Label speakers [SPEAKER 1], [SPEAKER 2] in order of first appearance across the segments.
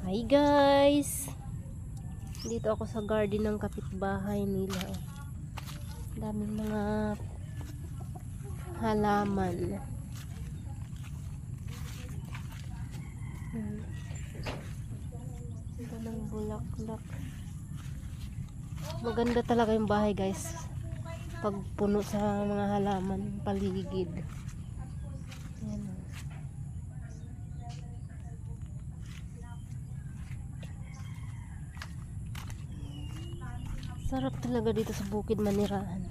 [SPEAKER 1] Hi guys! Dito ako sa garden ng kapitbahay nila. Daming mga halaman. Ito ng bulaklak. Maganda talaga yung bahay guys. Pag puno sa mga halaman, paligid. Ayan. Sarap talaga dito sa Bukid Manirahan.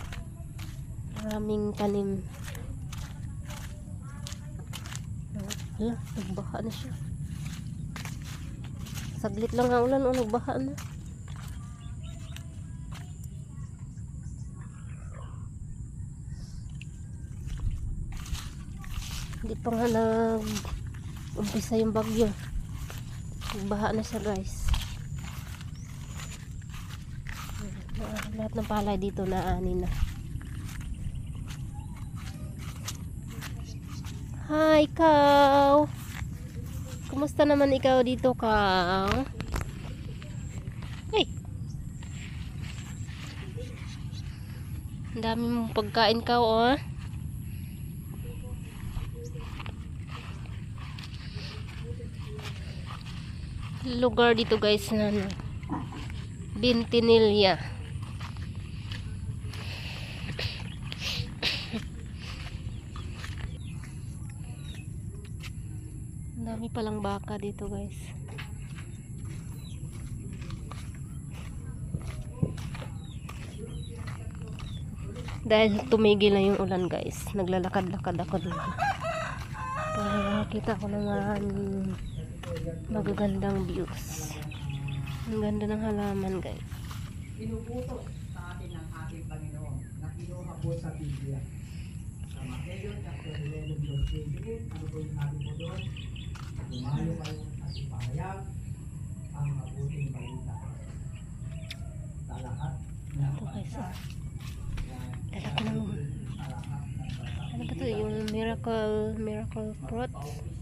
[SPEAKER 1] Maraming tanim. Hala, nagbaha na siya. Saglit lang ang ulan, nagbaha na. Hindi pa nga nag-umpisa yung bagyo. Nagbaha na siya guys. Lahat ng palay dito na ani na. Hi, ikaw! Kumusta naman ikaw dito, Kang? Hey! Ang dami mong pagkain, ka, oh. Lugar dito guys na Bintinilya. Ang dami palang baka dito guys. Dahil tumigil na yung ulan guys, naglalakad-lakad ako dito para makita ko naman magagandang views. Ang ganda ng halaman guys.
[SPEAKER 2] Pinuputo sa atin ng ating Panginoon na kinuha po sa Biblia. Sa Mateo chapter 11 verse 28, ano po yung sabi po doon? Lumayo kayo at ipahayag ang mabuting balita sa lahat ng bansa.
[SPEAKER 1] Talaga ng ano ba to, yung miracle fruits.